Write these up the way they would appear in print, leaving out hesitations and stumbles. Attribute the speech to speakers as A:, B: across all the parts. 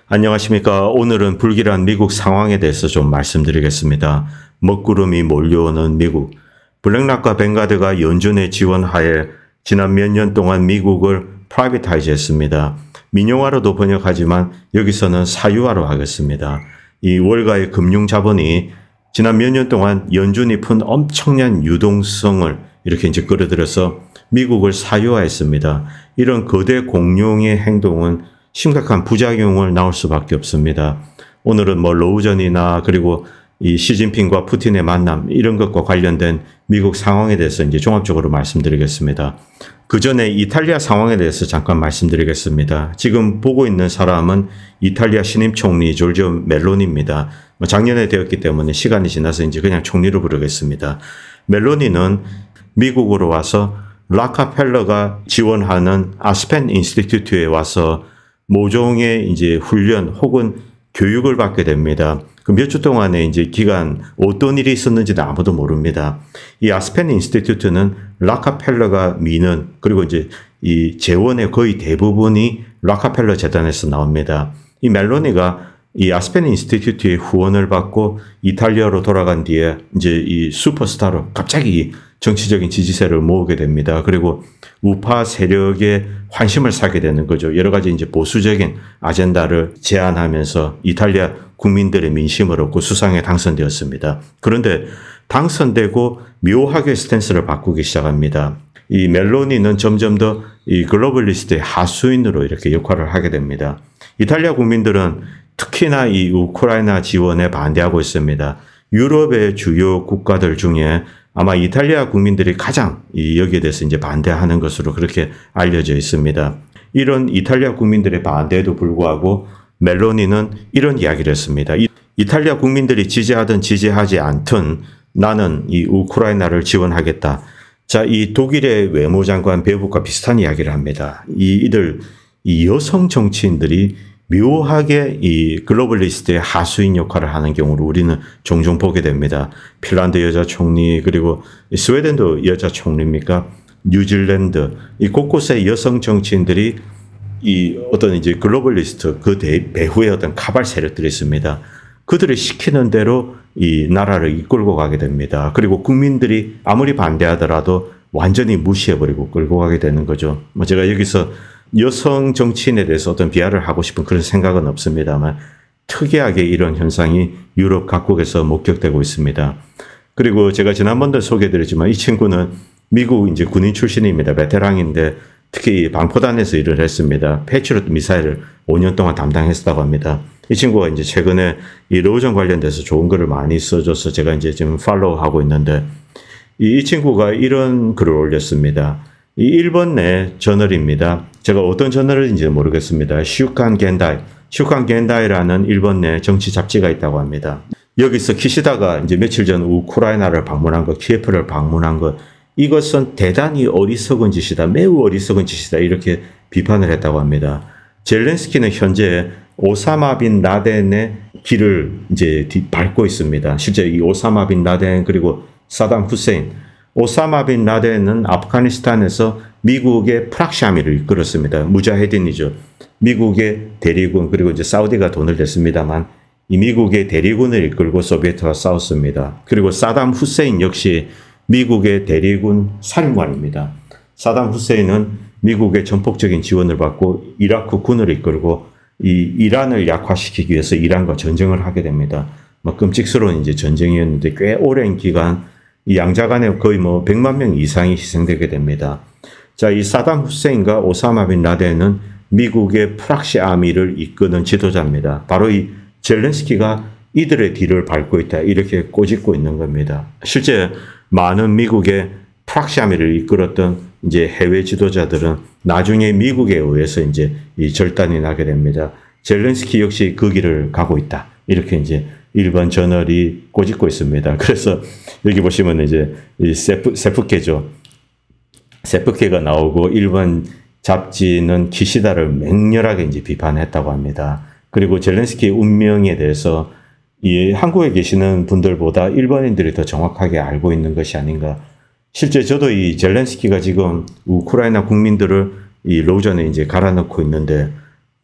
A: 안녕하십니까. 오늘은 불길한 미국 상황에 대해서 좀 말씀드리겠습니다. 먹구름이 몰려오는 미국. 블랙락과 뱅가드가 연준의 지원하에 지난 몇 년 동안 미국을 프라이빗하이즈 했습니다. 민영화로도 번역하지만 여기서는 사유화로 하겠습니다. 이 월가의 금융자본이 지난 몇 년 동안 연준이 푼 엄청난 유동성을 이렇게 이제 끌어들여서 미국을 사유화했습니다. 이런 거대 공룡의 행동은 심각한 부작용을 낳을 수밖에 없습니다. 오늘은 로우전이나 그리고 이 시진핑과 푸틴의 만남 이런 것과 관련된 미국 상황에 대해서 이제 종합적으로 말씀드리겠습니다. 그 전에 이탈리아 상황에 대해서 잠깐 말씀드리겠습니다. 지금 보고 있는 사람은 이탈리아 신임 총리 조르지오 멜로니입니다. 작년에 되었기 때문에 시간이 지나서 이제 그냥 총리로 부르겠습니다. 멜로니는 미국으로 와서 락카펠러가 지원하는 아스펜 인스티튜트에 와서 모종의 이제 훈련 혹은 교육을 받게 됩니다. 그 몇 주 동안의 이제 기간 어떤 일이 있었는지는 아무도 모릅니다. 이 아스펜 인스티튜트는 락카펠러가 미는 그리고 이제 이 재원의 거의 대부분이 락카펠러 재단에서 나옵니다. 이 멜로니가 이 아스펜 인스티튜트의 후원을 받고 이탈리아로 돌아간 뒤에 이제 이 슈퍼스타로 갑자기 정치적인 지지세를 모으게 됩니다. 그리고 우파 세력의 환심을 사게 되는 거죠. 여러 가지 이제 보수적인 아젠다를 제안하면서 이탈리아 국민들의 민심을 얻고 수상에 당선되었습니다. 그런데 당선되고 묘하게 스탠스를 바꾸기 시작합니다. 이 멜로니는 점점 더 이 글로벌리스트의 하수인으로 이렇게 역할을 하게 됩니다. 이탈리아 국민들은 특히나 이 우크라이나 지원에 반대하고 있습니다. 유럽의 주요 국가들 중에 아마 이탈리아 국민들이 가장 여기에 대해서 이제 반대하는 것으로 그렇게 알려져 있습니다. 이런 이탈리아 국민들의 반대에도 불구하고 멜로니는 이런 이야기를 했습니다. 이탈리아 국민들이 지지하든 지지하지 않든 나는 이 우크라이나를 지원하겠다. 자, 이 독일의 외무장관 배우과 비슷한 이야기를 합니다. 이 여성 정치인들이 묘하게 이 글로벌리스트의 하수인 역할을 하는 경우를 우리는 종종 보게 됩니다. 핀란드 여자 총리 그리고 스웨덴도 여자 총리입니까? 뉴질랜드 이 곳곳에 여성 정치인들이 이 어떤 이제 글로벌리스트 그 배후에 어떤 카발 세력들이 있습니다. 그들이 시키는 대로 이 나라를 이끌고 가게 됩니다. 그리고 국민들이 아무리 반대하더라도 완전히 무시해버리고 끌고 가게 되는 거죠. 제가 여기서 여성 정치인에 대해서 어떤 비하를 하고 싶은 그런 생각은 없습니다만 특이하게 이런 현상이 유럽 각국에서 목격되고 있습니다. 그리고 제가 지난번도 소개해드렸지만 이 친구는 미국 이제 군인 출신입니다. 베테랑인데 특히 방포단에서 일을 했습니다. 패트리엇 미사일을 5년 동안 담당했다고 합니다. 이 친구가 이제 최근에 이 로우전 관련돼서 좋은 글을 많이 써줘서 제가 이제 지금 팔로우하고 있는데 이 친구가 이런 글을 올렸습니다. 이 일본 내 저널입니다. 제가 어떤 저널인지 모르겠습니다. 슈칸 겐다이라는 일본 내 정치 잡지가 있다고 합니다. 여기서 키시다가 이제 며칠 전 우크라이나를 방문한 것, 키예프를 방문한 것, 이것은 대단히 어리석은 짓이다. 매우 어리석은 짓이다. 이렇게 비판을 했다고 합니다. 젤렌스키는 현재 오사마 빈 라덴의 길을 이제 밟고 있습니다. 실제 이 오사마 빈 라덴 그리고 사담 후세인, 오사마 빈 라덴은 아프가니스탄에서 미국의 프락샤미를 이끌었습니다. 무자헤딘이죠. 미국의 대리군 그리고 이제 사우디가 돈을 냈습니다만 이 미국의 대리군을 이끌고 소비에트와 싸웠습니다. 그리고 사담 후세인 역시 미국의 대리군 사령관입니다. 사담 후세인은 미국의 전폭적인 지원을 받고 이라크 군을 이끌고 이 이란을 약화시키기 위해서 이란과 전쟁을 하게 됩니다. 끔찍스러운 이제 전쟁이었는데 꽤 오랜 기간 이 양자 간에 거의 100만 명 이상이 희생되게 됩니다. 자, 이 사담 후세인과 오사마 빈 라덴은 미국의 프락시 아미를 이끄는 지도자입니다. 바로 이 젤렌스키가 이들의 뒤를 밟고 있다. 이렇게 꼬집고 있는 겁니다. 실제 많은 미국의 프락시 아미를 이끌었던 이제 해외 지도자들은 나중에 미국에 의해서 이제 이 절단이 나게 됩니다. 젤렌스키 역시 그 길을 가고 있다. 이렇게 이제 일본 저널이 꼬집고 있습니다. 그래서 여기 보시면 이제 이 세프케죠. 세프케가 나오고 일본 잡지는 키시다를 맹렬하게 이제 비판했다고 합니다. 그리고 젤렌스키의 운명에 대해서 이 한국에 계시는 분들보다 일본인들이 더 정확하게 알고 있는 것이 아닌가. 실제 저도 이 젤렌스키가 지금 우크라이나 국민들을 이 로전에 이제 갈아넣고 있는데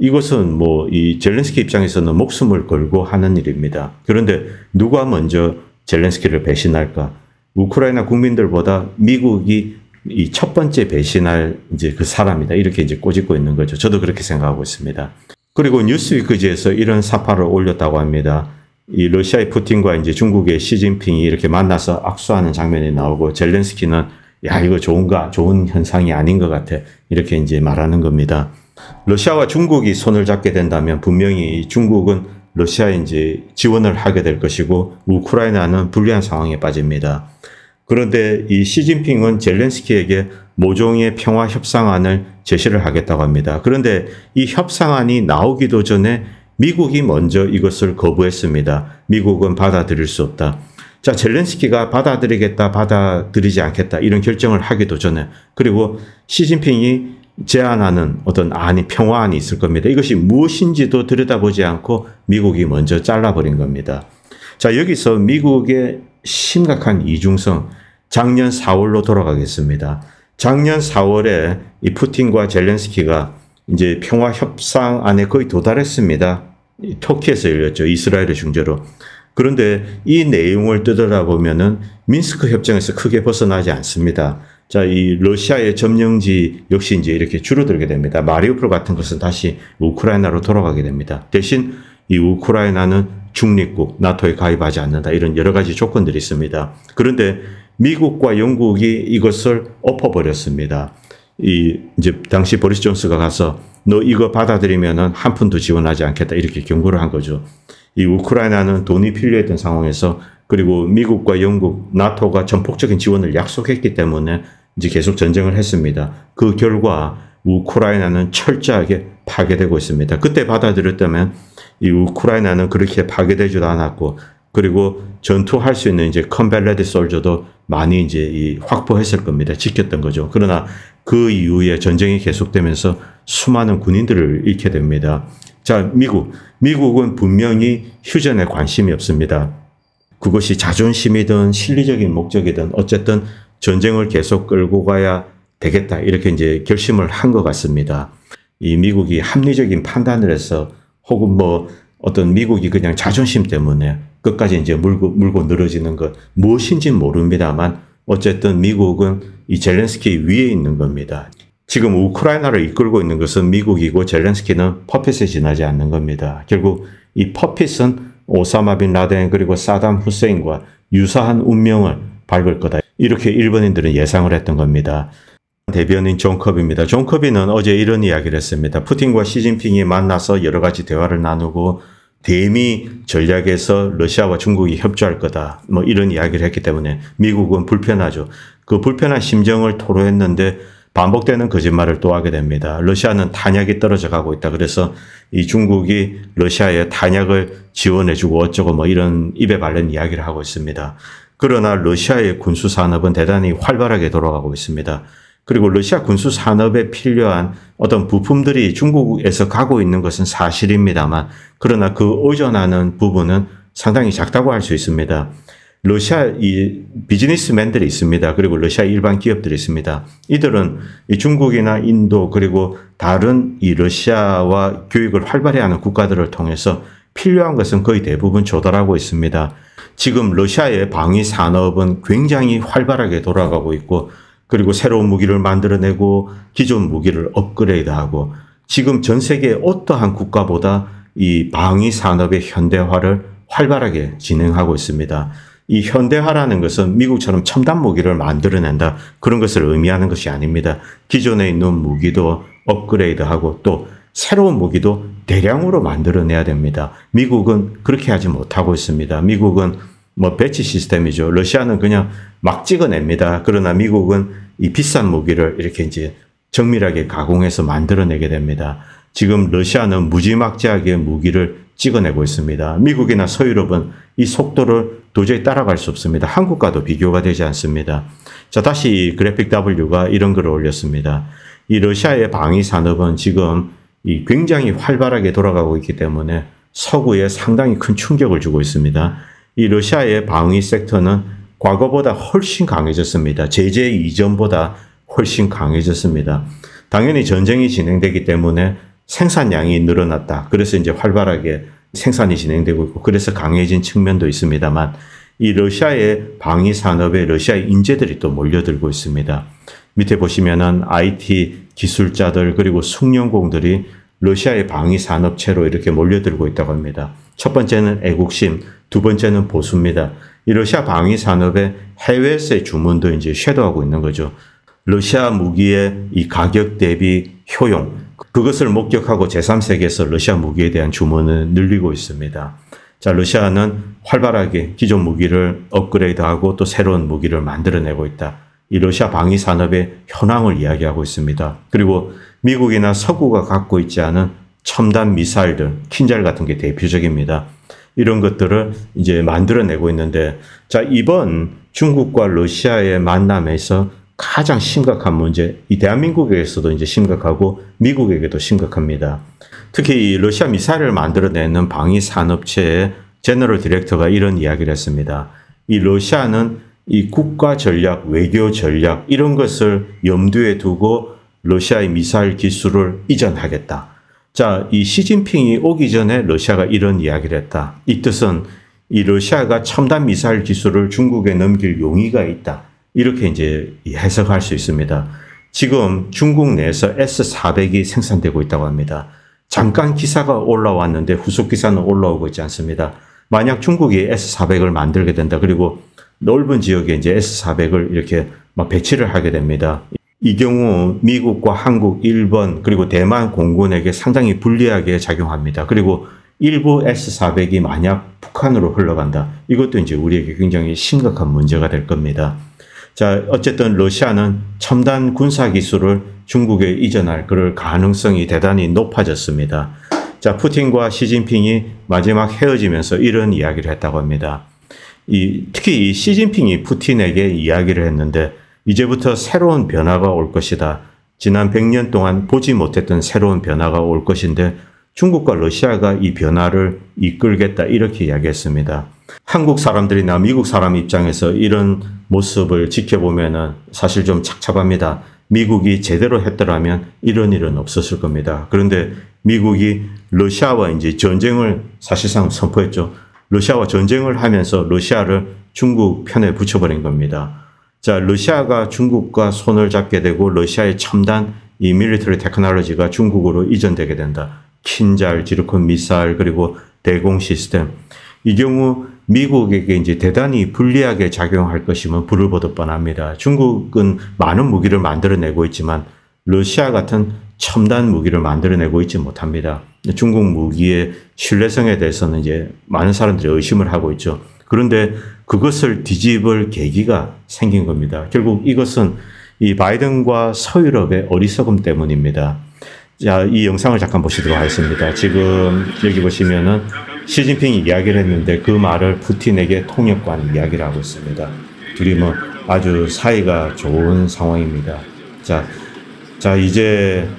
A: 이것은 뭐 이 젤렌스키 입장에서는 목숨을 걸고 하는 일입니다. 그런데 누가 먼저 젤렌스키를 배신할까? 우크라이나 국민들보다 미국이 이 첫 번째 배신할 이제 그 사람이다. 이렇게 이제 꼬집고 있는 거죠. 저도 그렇게 생각하고 있습니다. 그리고 뉴스위크지에서 이런 사파를 올렸다고 합니다. 이 러시아의 푸틴과 이제 중국의 시진핑이 이렇게 만나서 악수하는 장면이 나오고 젤렌스키는 야, 이거 좋은가? 좋은 현상이 아닌 것 같아. 이렇게 이제 말하는 겁니다. 러시아와 중국이 손을 잡게 된다면 분명히 중국은 러시아에 이제 지원을 하게 될 것이고 우크라이나는 불리한 상황에 빠집니다. 그런데 이 시진핑은 젤렌스키에게 모종의 평화 협상안을 제시를 하겠다고 합니다. 그런데 이 협상안이 나오기도 전에 미국이 먼저 이것을 거부했습니다. 미국은 받아들일 수 없다. 자, 젤렌스키가 받아들이겠다, 받아들이지 않겠다 이런 결정을 하기도 전에 그리고 시진핑이 제안하는 어떤 안이 평화안이 있을 겁니다. 이것이 무엇인지도 들여다보지 않고 미국이 먼저 잘라버린 겁니다. 자, 여기서 미국의 심각한 이중성 작년 4월로 돌아가겠습니다. 작년 4월에 이 푸틴과 젤렌스키가 이제 평화 협상안에 거의 도달했습니다. 터키에서 열렸죠. 이스라엘의 중재로. 그런데 이 내용을 뜯어보면은 민스크 협정에서 크게 벗어나지 않습니다. 자, 이 러시아의 점령지 역시 이제 이렇게 줄어들게 됩니다. 마리우폴 같은 것은 다시 우크라이나로 돌아가게 됩니다. 대신 이 우크라이나는 중립국, 나토에 가입하지 않는다. 이런 여러 가지 조건들이 있습니다. 그런데 미국과 영국이 이것을 엎어버렸습니다. 이제 당시 보리스 존스가 가서 너 이거 받아들이면은 한 푼도 지원하지 않겠다. 이렇게 경고를 한 거죠. 이 우크라이나는 돈이 필요했던 상황에서 그리고 미국과 영국, 나토가 전폭적인 지원을 약속했기 때문에 이제 계속 전쟁을 했습니다. 그 결과 우크라이나는 철저하게 파괴되고 있습니다. 그때 받아들였다면 이 우크라이나는 그렇게 파괴되지도 않았고 그리고 전투할 수 있는 이제 컨벨레드 솔저도 많이 이제 확보했을 겁니다. 지켰던 거죠. 그러나 그 이후에 전쟁이 계속되면서 수많은 군인들을 잃게 됩니다. 자, 미국은 분명히 휴전에 관심이 없습니다. 그것이 자존심이든 실리적인 목적이든 어쨌든 전쟁을 계속 끌고 가야 되겠다. 이렇게 이제 결심을 한 것 같습니다. 이 미국이 합리적인 판단을 해서 혹은 뭐 어떤 미국이 그냥 자존심 때문에 끝까지 이제 물고 늘어지는 것 무엇인지는 모릅니다만 어쨌든 미국은 이 젤렌스키 위에 있는 겁니다. 지금 우크라이나를 이끌고 있는 것은 미국이고 젤렌스키는 퍼핏에 지나지 않는 겁니다. 결국 이 퍼핏은 오사마 빈 라덴 그리고 사담 후세인과 유사한 운명을 밟을 거다. 이렇게 일본인들은 예상을 했던 겁니다. 대변인 존 커비입니다. 존 커비는 어제 이런 이야기를 했습니다. 푸틴과 시진핑이 만나서 여러 가지 대화를 나누고 대미 전략에서 러시아와 중국이 협조할 거다. 뭐 이런 이야기를 했기 때문에 미국은 불편하죠. 그 불편한 심정을 토로했는데 반복되는 거짓말을 또 하게 됩니다. 러시아는 탄약이 떨어져 가고 있다. 그래서 이 중국이 러시아에 탄약을 지원해주고 어쩌고 뭐 이런 입에 바른 이야기를 하고 있습니다. 그러나 러시아의 군수산업은 대단히 활발하게 돌아가고 있습니다. 그리고 러시아 군수산업에 필요한 어떤 부품들이 중국에서 가고 있는 것은 사실입니다만 그러나 그 의존하는 부분은 상당히 작다고 할 수 있습니다. 러시아 이 비즈니스맨들이 있습니다. 그리고 러시아 일반 기업들이 있습니다. 이들은 이 중국이나 인도 그리고 다른 이 러시아와 교육을 활발히 하는 국가들을 통해서 필요한 것은 거의 대부분 조달하고 있습니다. 지금 러시아의 방위 산업은 굉장히 활발하게 돌아가고 있고 그리고 새로운 무기를 만들어내고 기존 무기를 업그레이드하고 지금 전 세계 어떠한 국가보다 이 방위 산업의 현대화를 활발하게 진행하고 있습니다. 이 현대화라는 것은 미국처럼 첨단 무기를 만들어낸다 그런 것을 의미하는 것이 아닙니다. 기존에 있는 무기도 업그레이드하고 또 새로운 무기도 대량으로 만들어내야 됩니다. 미국은 그렇게 하지 못하고 있습니다. 미국은 뭐 배치 시스템이죠. 러시아는 그냥 막 찍어냅니다. 그러나 미국은 이 비싼 무기를 이렇게 이제 정밀하게 가공해서 만들어내게 됩니다. 지금 러시아는 무지막지하게 무기를 찍어내고 있습니다. 미국이나 서유럽은 이 속도를 도저히 따라갈 수 없습니다. 한국과도 비교가 되지 않습니다. 자, 다시 그래픽 W가 이런 글을 올렸습니다. 이 러시아의 방위 산업은 지금 이 굉장히 활발하게 돌아가고 있기 때문에 서구에 상당히 큰 충격을 주고 있습니다. 이 러시아의 방위 섹터는 과거보다 훨씬 강해졌습니다. 제재 이전보다 훨씬 강해졌습니다. 당연히 전쟁이 진행되기 때문에 생산량이 늘어났다. 그래서 이제 활발하게 생산이 진행되고 있고 그래서 강해진 측면도 있습니다만 이 러시아의 방위 산업에 러시아의 인재들이 또 몰려들고 있습니다. 밑에 보시면은 IT 기술자들 그리고 숙련공들이 러시아의 방위 산업체로 이렇게 몰려들고 있다고 합니다. 첫 번째는 애국심, 두 번째는 보수입니다. 이 러시아 방위 산업의 해외세 주문도 이제 쇄도하고 있는 거죠. 러시아 무기의 이 가격 대비 효용, 그것을 목격하고 제3세계에서 러시아 무기에 대한 주문을 늘리고 있습니다. 자, 러시아는 활발하게 기존 무기를 업그레이드하고 또 새로운 무기를 만들어내고 있다. 이 러시아 방위 산업의 현황을 이야기하고 있습니다. 그리고 미국이나 서구가 갖고 있지 않은 첨단 미사일들, 킨잘 같은 게 대표적입니다. 이런 것들을 이제 만들어내고 있는데, 자, 이번 중국과 러시아의 만남에서 가장 심각한 문제, 이 대한민국에서도 이제 심각하고 미국에게도 심각합니다. 특히 이 러시아 미사일을 만들어내는 방위 산업체의 제너럴 디렉터가 이런 이야기를 했습니다. 이 러시아는 이 국가 전략, 외교 전략 이런 것을 염두에 두고 러시아의 미사일 기술을 이전하겠다. 자, 이 시진핑이 오기 전에 러시아가 이런 이야기를 했다. 이 뜻은 이 러시아가 첨단 미사일 기술을 중국에 넘길 용의가 있다. 이렇게 이제 해석할 수 있습니다. 지금 중국 내에서 S-400이 생산되고 있다고 합니다. 잠깐 기사가 올라왔는데 후속 기사는 올라오고 있지 않습니다. 만약 중국이 S-400을 만들게 된다. 그리고 넓은 지역에 이제 S-400을 이렇게 막 배치를 하게 됩니다. 이 경우 미국과 한국, 일본 그리고 대만 공군에게 상당히 불리하게 작용합니다. 그리고 일부 S-400이 만약 북한으로 흘러간다. 이것도 이제 우리에게 굉장히 심각한 문제가 될 겁니다. 자, 어쨌든 러시아는 첨단 군사 기술을 중국에 이전할 그럴 가능성이 대단히 높아졌습니다. 자, 푸틴과 시진핑이 마지막 헤어지면서 이런 이야기를 했다고 합니다. 특히 이 시진핑이 푸틴에게 이야기를 했는데 이제부터 새로운 변화가 올 것이다. 지난 100년 동안 보지 못했던 새로운 변화가 올 것인데 중국과 러시아가 이 변화를 이끌겠다 이렇게 이야기했습니다. 한국 사람들이나 미국 사람 입장에서 이런 모습을 지켜보면 사실 좀 착잡합니다. 미국이 제대로 했더라면 이런 일은 없었을 겁니다. 그런데 미국이 러시아와 이제 전쟁을 사실상 선포했죠. 러시아와 전쟁을 하면서 러시아를 중국 편에 붙여버린 겁니다. 자, 러시아가 중국과 손을 잡게 되고 러시아의 첨단 이 밀리터리 테크놀로지가 중국으로 이전되게 된다. 킨잘, 지르콘 미사일 그리고 대공 시스템. 이 경우 미국에게 이제 대단히 불리하게 작용할 것이면 불을 보듯 뻔합니다. 중국은 많은 무기를 만들어내고 있지만 러시아 같은 첨단 무기를 만들어내고 있지 못합니다. 중국 무기의 신뢰성에 대해서는 이제 많은 사람들이 의심을 하고 있죠. 그런데 그것을 뒤집을 계기가 생긴 겁니다. 결국 이것은 이 바이든과 서유럽의 어리석음 때문입니다. 자, 이 영상을 잠깐 보시도록 하겠습니다. 지금 여기 보시면은 시진핑이 이야기를 했는데 그 말을 푸틴에게 통역관 이야기를 하고 있습니다. 둘이 뭐 아주 사이가 좋은 상황입니다. 자, 이제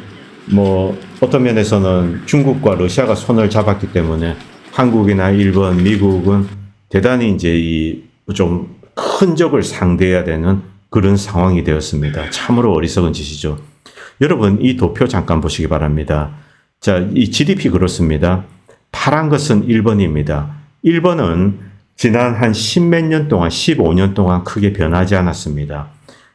A: 뭐 어떤 면에서는 중국과 러시아가 손을 잡았기 때문에 한국이나 일본, 미국은 대단히 이제 이 좀 큰 적을 상대해야 되는 그런 상황이 되었습니다. 참으로 어리석은 짓이죠. 여러분, 이 도표 잠깐 보시기 바랍니다. 자, 이 GDP 그렇습니다. 파란 것은 일본입니다. 일본은 지난 한 10몇 년 동안, 15년 동안 크게 변하지 않았습니다.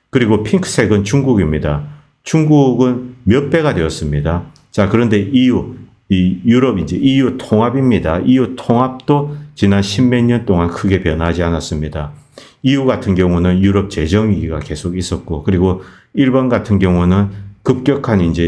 A: 그리고 핑크색은 중국입니다. 중국은 몇 배가 되었습니다. 자, 그런데 이 유럽 이제 EU 통합입니다. EU 통합도 지난 10몇 년 동안 크게 변하지 않았습니다. EU 같은 경우는 유럽 재정 위기가 계속 있었고, 그리고 일본 같은 경우는 급격한 이제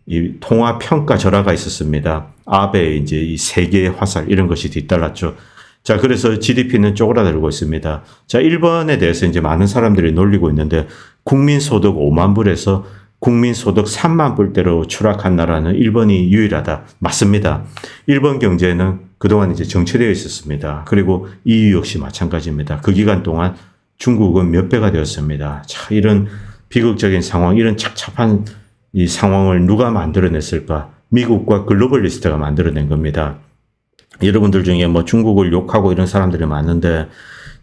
A: 이 통화 평가 절하가 있었습니다. 아베 이제 이 세계의 화살 이런 것이 뒤따랐죠. 자, 그래서 GDP는 쪼그라들고 있습니다. 자, 일본에 대해서 이제 많은 사람들이 놀리고 있는데 국민소득 5만 불에서 국민소득 3만 불대로 추락한 나라는 일본이 유일하다. 맞습니다. 일본 경제는 그동안 이제 정체되어 있었습니다. 그리고 EU 역시 마찬가지입니다. 그 기간 동안 중국은 몇 배가 되었습니다. 자, 이런 비극적인 상황, 이런 착잡한 이 상황을 누가 만들어냈을까? 미국과 글로벌리스트가 만들어낸 겁니다. 여러분들 중에 뭐 중국을 욕하고 이런 사람들이 많은데,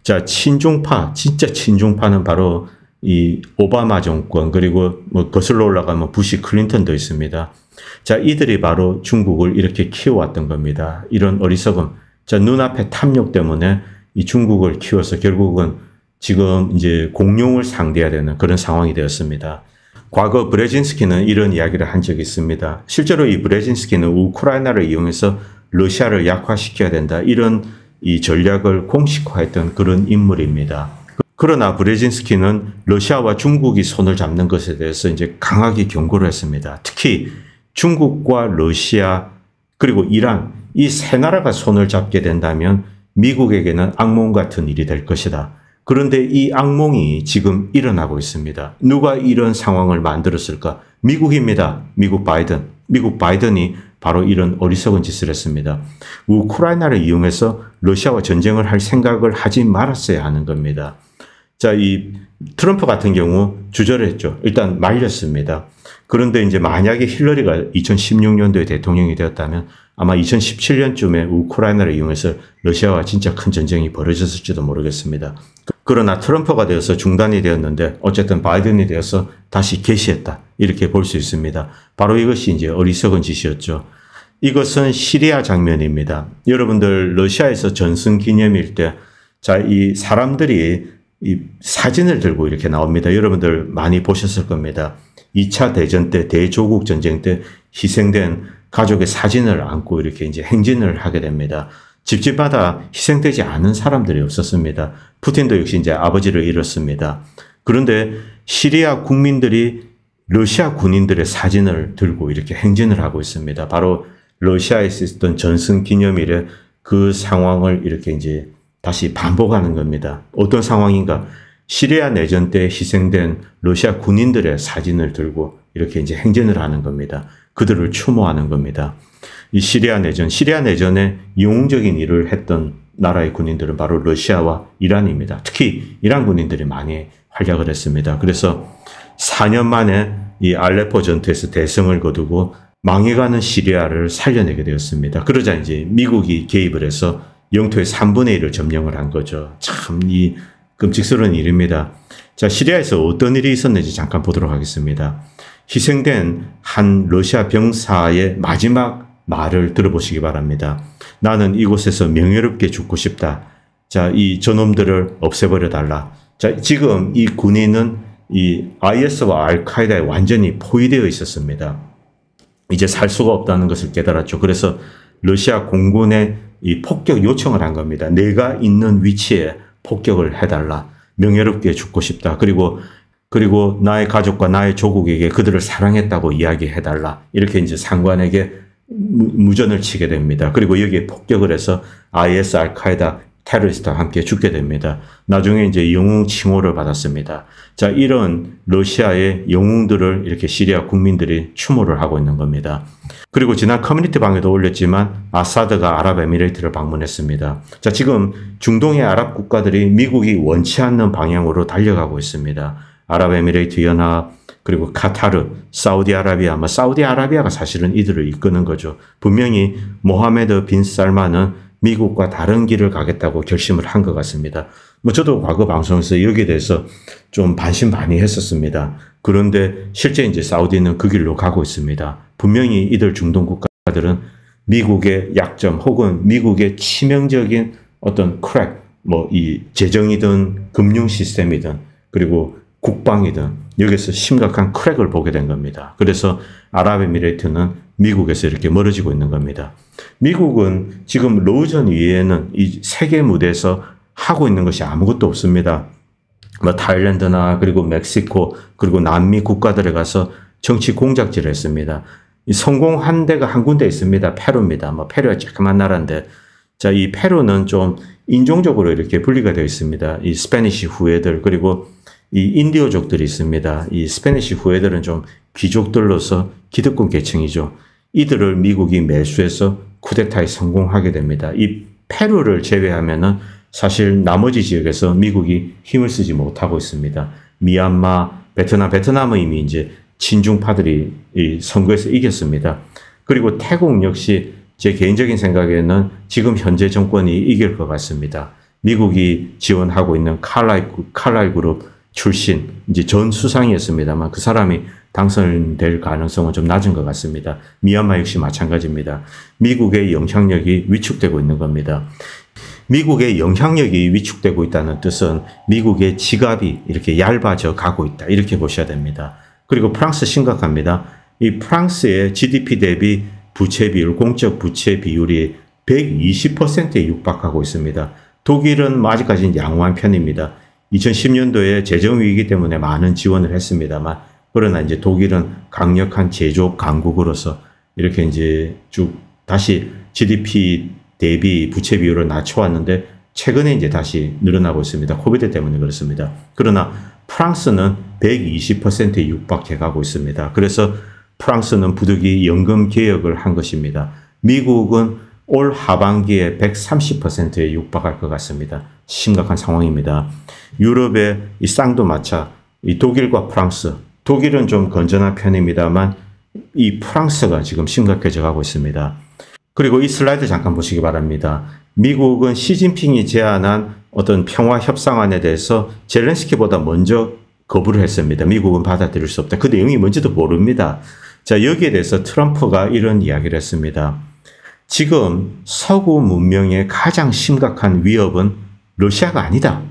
A: 자, 친중파, 진짜 친중파는 바로 이 오바마 정권, 그리고 뭐 거슬러 올라가면 부시 클린턴도 있습니다. 자, 이들이 바로 중국을 이렇게 키워왔던 겁니다. 이런 어리석음. 자, 눈앞에 탐욕 때문에 이 중국을 키워서 결국은 지금 이제 공룡을 상대해야 되는 그런 상황이 되었습니다. 과거 브레진스키는 이런 이야기를 한 적이 있습니다. 실제로 이 브레진스키는 우크라이나를 이용해서 러시아를 약화시켜야 된다, 이런 이 전략을 공식화했던 그런 인물입니다. 그러나 브레진스키는 러시아와 중국이 손을 잡는 것에 대해서 이제 강하게 경고를 했습니다. 특히 중국과 러시아 그리고 이란, 이 세 나라가 손을 잡게 된다면 미국에게는 악몽 같은 일이 될 것이다. 그런데 이 악몽이 지금 일어나고 있습니다. 누가 이런 상황을 만들었을까? 미국입니다. 미국 바이든. 미국 바이든이 바로 이런 어리석은 짓을 했습니다. 우크라이나를 이용해서 러시아와 전쟁을 할 생각을 하지 말았어야 하는 겁니다. 자, 이 트럼프 같은 경우 주저했죠. 일단 말렸습니다. 그런데 이제 만약에 힐러리가 2016년도에 대통령이 되었다면 아마 2017년쯤에 우크라이나를 이용해서 러시아와 진짜 큰 전쟁이 벌어졌을지도 모르겠습니다. 그러나 트럼프가 되어서 중단이 되었는데 어쨌든 바이든이 되어서 다시 개시했다, 이렇게 볼 수 있습니다. 바로 이것이 이제 어리석은 짓이었죠. 이것은 시리아 장면입니다. 여러분들 러시아에서 전승 기념일 때, 자, 이 사람들이 이 사진을 들고 이렇게 나옵니다. 여러분들 많이 보셨을 겁니다. 2차 대전 때, 대조국 전쟁 때 희생된 가족의 사진을 안고 이렇게 이제 행진을 하게 됩니다. 집집마다 희생되지 않은 사람들이 없었습니다. 푸틴도 역시 이제 아버지를 잃었습니다. 그런데 시리아 국민들이 러시아 군인들의 사진을 들고 이렇게 행진을 하고 있습니다. 바로 러시아에서 있었던 전승 기념일에 그 상황을 이렇게 이제 다시 반복하는 겁니다. 어떤 상황인가? 시리아 내전 때 희생된 러시아 군인들의 사진을 들고 이렇게 이제 행진을 하는 겁니다. 그들을 추모하는 겁니다. 이 시리아 내전에 영웅적인 일을 했던 나라의 군인들은 바로 러시아와 이란입니다. 특히 이란 군인들이 많이 활약을 했습니다. 그래서 4년 만에 이 알레포 전투에서 대승을 거두고 망해가는 시리아를 살려내게 되었습니다. 그러자 이제 미국이 개입을 해서 영토의 3분의 1을 점령을 한 거죠. 참 이 끔찍스러운 일입니다. 자, 시리아에서 어떤 일이 있었는지 잠깐 보도록 하겠습니다. 희생된 한 러시아 병사의 마지막 말을 들어보시기 바랍니다. 나는 이곳에서 명예롭게 죽고 싶다. 자, 이 저놈들을 없애버려 달라. 자, 지금 이 군인은 이 IS와 알카에다에 완전히 포위되어 있었습니다. 이제 살 수가 없다는 것을 깨달았죠. 그래서 러시아 공군에 이 폭격 요청을 한 겁니다. 내가 있는 위치에 폭격을 해달라. 명예롭게 죽고 싶다. 그리고 나의 가족과 나의 조국에게 그들을 사랑했다고 이야기해달라. 이렇게 이제 상관에게 무전을 치게 됩니다. 그리고 여기에 폭격을 해서 IS, 알카에다 테러리스트와 함께 죽게 됩니다. 나중에 이제 영웅 칭호를 받았습니다. 자, 이런 러시아의 영웅들을 이렇게 시리아 국민들이 추모를 하고 있는 겁니다. 그리고 지난 커뮤니티 방에도 올렸지만 아사드가 아랍에미레이트를 방문했습니다. 자, 지금 중동의 아랍 국가들이 미국이 원치 않는 방향으로 달려가고 있습니다. 아랍에미레이트 연합, 그리고 카타르, 사우디아라비아, 사우디아라비아가 사실은 이들을 이끄는 거죠. 분명히 모하메드 빈 살만은 미국과 다른 길을 가겠다고 결심을 한 것 같습니다. 저도 과거 방송에서 여기에 대해서 좀 반신반의했었습니다. 그런데 실제 이제 사우디는 그 길로 가고 있습니다. 분명히 이들 중동 국가들은 미국의 약점 혹은 미국의 치명적인 어떤 크랙, 이 재정이든 금융 시스템이든 그리고 국방이든 여기서 심각한 크랙을 보게 된 겁니다. 그래서 아랍에미레이트는 미국에서 이렇게 멀어지고 있는 겁니다. 미국은 지금 로전 이외에는 이 세계 무대에서 하고 있는 것이 아무것도 없습니다. 타일랜드나 그리고 멕시코 그리고 남미 국가들에 가서 정치 공작질을 했습니다. 이 성공한 데가 한 군데 있습니다. 페루입니다. 페루가 조그만 나라인데, 자, 이 페루는 좀 인종적으로 이렇게 분리가 되어 있습니다. 이 스페니시 후예들 그리고 이 인디오족들이 있습니다. 이 스페니시 후예들은 좀 귀족들로서 기득권 계층이죠. 이들을 미국이 매수해서 쿠데타에 성공하게 됩니다. 이 페루를 제외하면은 사실 나머지 지역에서 미국이 힘을 쓰지 못하고 있습니다. 미얀마, 베트남은 이미 이제 친중파들이 이 선거에서 이겼습니다. 그리고 태국 역시 제 개인적인 생각에는 지금 현재 정권이 이길 것 같습니다. 미국이 지원하고 있는 칼라일 그룹, 출신, 이제 전 수상이었습니다만 그 사람이 당선될 가능성은 좀 낮은 것 같습니다. 미얀마 역시 마찬가지입니다. 미국의 영향력이 위축되고 있는 겁니다. 미국의 영향력이 위축되고 있다는 뜻은 미국의 지갑이 이렇게 얇아져 가고 있다. 이렇게 보셔야 됩니다. 그리고 프랑스 심각합니다. 이 프랑스의 GDP 대비 부채 비율, 공적 부채 비율이 120%에 육박하고 있습니다. 독일은 아직까지는 양호한 편입니다. 2010년도에 재정위기 때문에 많은 지원을 했습니다만, 그러나 이제 독일은 강력한 제조업 강국으로서 이렇게 이제 쭉 다시 GDP 대비 부채 비율을 낮춰왔는데, 최근에 이제 다시 늘어나고 있습니다. 코비드 때문에 그렇습니다. 그러나 프랑스는 120%에 육박해 가고 있습니다. 그래서 프랑스는 부득이 연금 개혁을 한 것입니다. 미국은 올 하반기에 130%에 육박할 것 같습니다. 심각한 상황입니다. 유럽의 이 쌍두마차, 이 독일과 프랑스, 독일은 좀 건전한 편입니다만 이 프랑스가 지금 심각해져 가고 있습니다. 그리고 이 슬라이드 잠깐 보시기 바랍니다. 미국은 시진핑이 제안한 어떤 평화 협상안에 대해서 젤렌스키보다 먼저 거부를 했습니다. 미국은 받아들일 수 없다. 그 내용이 뭔지도 모릅니다. 자, 여기에 대해서 트럼프가 이런 이야기를 했습니다. 지금 서구 문명의 가장 심각한 위협은 러시아가 아니다.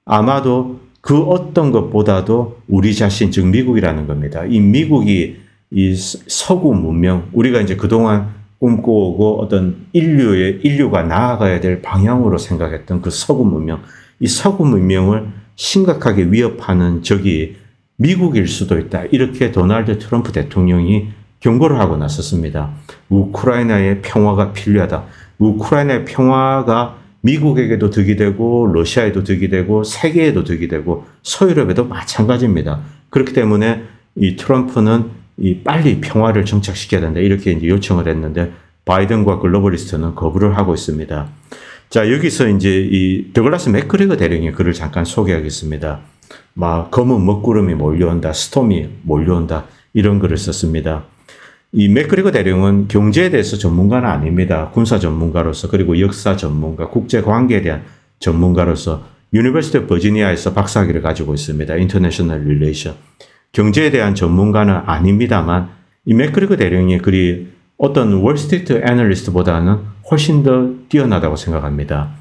A: 아마도 그 어떤 것보다도 우리 자신, 즉 미국이라는 겁니다. 이 미국이 이 서구 문명, 우리가 이제 그동안 꿈꿔오고 어떤 인류가 나아가야 될 방향으로 생각했던 그 서구 문명, 이 서구 문명을 심각하게 위협하는 적이 미국일 수도 있다. 이렇게 도널드 트럼프 대통령이 경고를 하고 나섰습니다. 우크라이나의 평화가 필요하다. 우크라이나의 평화가 미국에게도 득이 되고 러시아에도 득이 되고 세계에도 득이 되고 서유럽에도 마찬가지입니다. 그렇기 때문에 이 트럼프는 빨리 평화를 정착시켜야 된다. 이렇게 이제 요청을 했는데 바이든과 글로벌리스트는 거부를 하고 있습니다. 자, 여기서 이제 이 더글라스 맥그리거 대령의 글을 잠깐 소개하겠습니다. 검은 먹구름이 몰려온다, 스톰이 몰려온다, 이런 글을 썼습니다. 이 맥그리거 대령은 경제에 대해서 전문가는 아닙니다. 군사 전문가로서, 그리고 역사 전문가, 국제관계에 대한 전문가로서 유니버시티 오브 버지니아에서 박사학위를 가지고 있습니다. 인터내셔널 릴레이션. 경제에 대한 전문가는 아닙니다만 이 맥그리거 대령의 글이 어떤 월스트리트 애널리스트보다는 훨씬 더 뛰어나다고 생각합니다.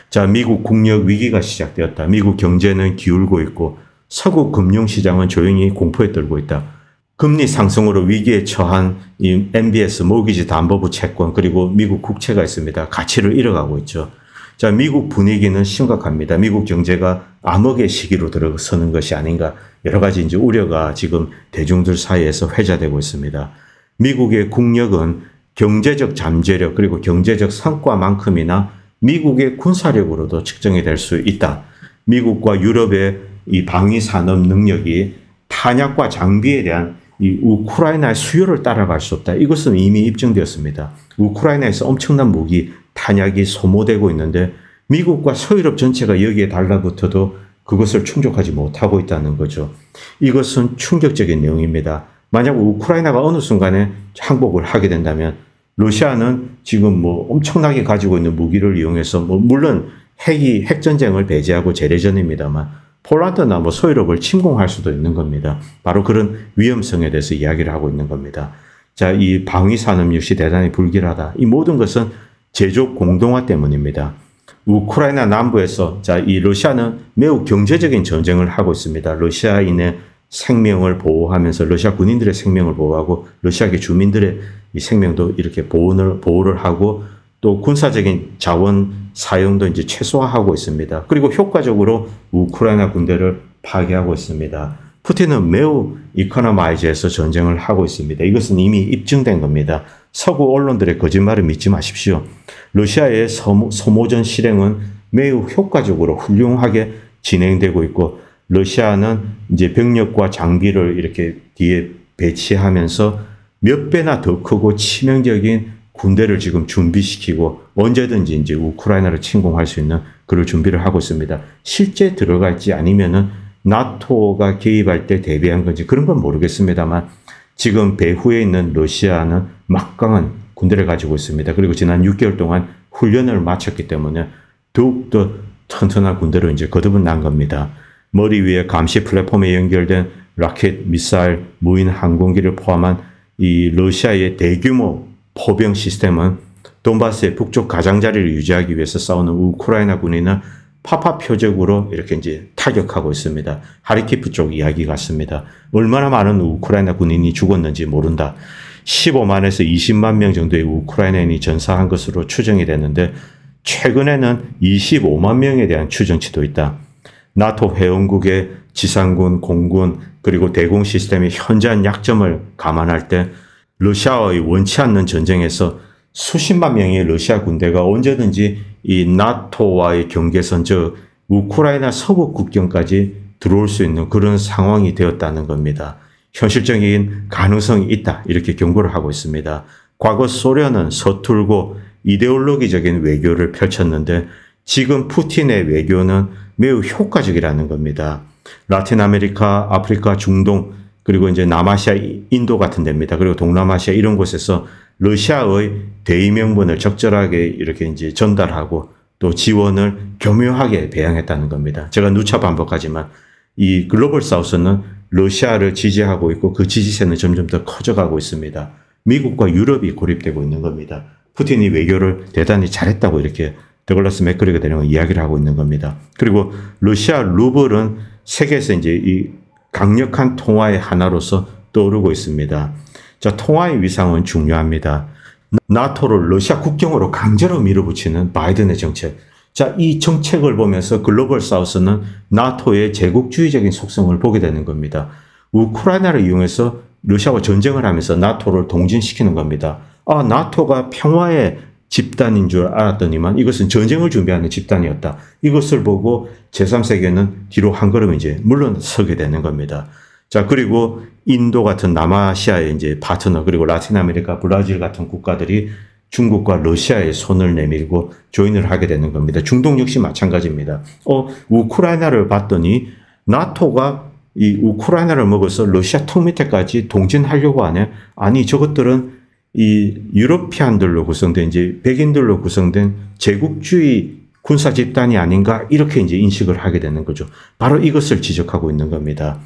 A: 자, 미국 국력 위기가 시작되었다. 미국 경제는 기울고 있고 서구 금융시장은 조용히 공포에 떨고 있다. 금리 상승으로 위기에 처한 이 MBS 모기지 담보부 채권, 그리고 미국 국채가 있습니다. 가치를 잃어가고 있죠. 자, 미국 분위기는 심각합니다. 미국 경제가 암흑의 시기로 들어서는 것이 아닌가, 여러 가지 이제 우려가 지금 대중들 사이에서 회자되고 있습니다. 미국의 국력은 경제적 잠재력, 그리고 경제적 성과만큼이나 미국의 군사력으로도 측정이 될 수 있다. 미국과 유럽의 이 방위 산업 능력이 탄약과 장비에 대한 이 우크라이나의 수요를 따라갈 수 없다. 이것은 이미 입증되었습니다. 우크라이나에서 엄청난 무기, 탄약이 소모되고 있는데 미국과 서유럽 전체가 여기에 달라붙어도 그것을 충족하지 못하고 있다는 거죠. 이것은 충격적인 내용입니다. 만약 우크라이나가 어느 순간에 항복을 하게 된다면 러시아는 지금 엄청나게 가지고 있는 무기를 이용해서 물론 핵전쟁을 배제하고 재래전입니다만 폴란드나 서유럽을 침공할 수도 있는 겁니다. 바로 그런 위험성에 대해서 이야기를 하고 있는 겁니다. 자, 이 방위 산업 역시 대단히 불길하다. 이 모든 것은 제조업 공동화 때문입니다. 우크라이나 남부에서 이 러시아는 매우 경제적인 전쟁을 하고 있습니다. 러시아인의 생명을 보호하면서 러시아 군인들의 생명을 보호하고 러시아계 주민들의 이 생명도 이렇게 보호를 하고 또 군사적인 자원 사용도 이제 최소화하고 있습니다. 그리고 효과적으로 우크라이나 군대를 파괴하고 있습니다. 푸틴은 매우 이코노마이즈해서 전쟁을 하고 있습니다. 이것은 이미 입증된 겁니다. 서구 언론들의 거짓말을 믿지 마십시오. 러시아의 소모전 실행은 매우 효과적으로 훌륭하게 진행되고 있고 러시아는 이제 병력과 장비를 이렇게 뒤에 배치하면서 몇 배나 더 크고 치명적인 군대를 지금 준비시키고 언제든지 이제 우크라이나를 침공할 수 있는 그런 준비를 하고 있습니다. 실제 들어갈지 아니면은 나토가 개입할 때 대비한 건지 그런 건 모르겠습니다만 지금 배후에 있는 러시아는 막강한 군대를 가지고 있습니다. 그리고 지난 6개월 동안 훈련을 마쳤기 때문에 더욱더 튼튼한 군대로 이제 거듭은 난 겁니다. 머리 위에 감시 플랫폼에 연결된 라켓, 미사일, 무인 항공기를 포함한 이 러시아의 대규모 포병 시스템은 돈바스의 북쪽 가장자리를 유지하기 위해서 싸우는 우크라이나 군인을 파파 표적으로 이렇게 이제 타격하고 있습니다. 하리키프 쪽 이야기 같습니다. 얼마나 많은 우크라이나 군인이 죽었는지 모른다. 15만에서 20만 명 정도의 우크라이나인이 전사한 것으로 추정이 됐는데 최근에는 25만 명에 대한 추정치도 있다. 나토 회원국의 지상군, 공군, 그리고 대공 시스템의 현저한 약점을 감안할 때 러시아와의 원치 않는 전쟁에서 수십만 명의 러시아 군대가 언제든지 이 나토와의 경계선, 즉 우크라이나 서부 국경까지 들어올 수 있는 그런 상황이 되었다는 겁니다. 현실적인 가능성이 있다, 이렇게 경고를 하고 있습니다. 과거 소련은 서툴고 이데올로기적인 외교를 펼쳤는데 지금 푸틴의 외교는 매우 효과적이라는 겁니다. 라틴 아메리카, 아프리카, 중동, 그리고 이제 남아시아, 인도 같은 데입니다. 그리고 동남아시아 이런 곳에서 러시아의 대의 명분을 적절하게 이렇게 이제 전달하고 또 지원을 교묘하게 배양했다는 겁니다. 제가 누차 반복하지만 이 글로벌 사우스는 러시아를 지지하고 있고 그 지지세는 점점 더 커져가고 있습니다. 미국과 유럽이 고립되고 있는 겁니다. 푸틴이 외교를 대단히 잘했다고 이렇게 더글라스 맥거리거 대령은 이야기를 하고 있는 겁니다. 그리고 러시아 루블은 세계에서 이제 이 강력한 통화의 하나로서 떠오르고 있습니다. 자, 통화의 위상은 중요합니다. 나토를 러시아 국경으로 강제로 밀어붙이는 바이든의 정책. 자, 이 정책을 보면서 글로벌 사우스는 나토의 제국주의적인 속성을 보게 되는 겁니다. 우크라이나를 이용해서 러시아와 전쟁을 하면서 나토를 동진시키는 겁니다. 아, 나토가 평화의 집단인 줄 알았더니만 이것은 전쟁을 준비하는 집단이었다. 이것을 보고 제3세계는 뒤로 한 걸음 이제 물러서게 되는 겁니다. 자, 그리고 인도 같은 남아시아의 이제 파트너, 그리고 라틴 아메리카, 브라질 같은 국가들이 중국과 러시아의 손을 내밀고 조인을 하게 되는 겁니다. 중동 역시 마찬가지입니다. 우크라이나를 봤더니 나토가 이 우크라이나를 먹어서 러시아 턱 밑에까지 동진하려고 하네. 아니, 저것들은 이 유러피안들로 구성된, 이제 백인들로 구성된 제국주의 군사 집단이 아닌가, 이렇게 이제 인식을 하게 되는 거죠. 바로 이것을 지적하고 있는 겁니다.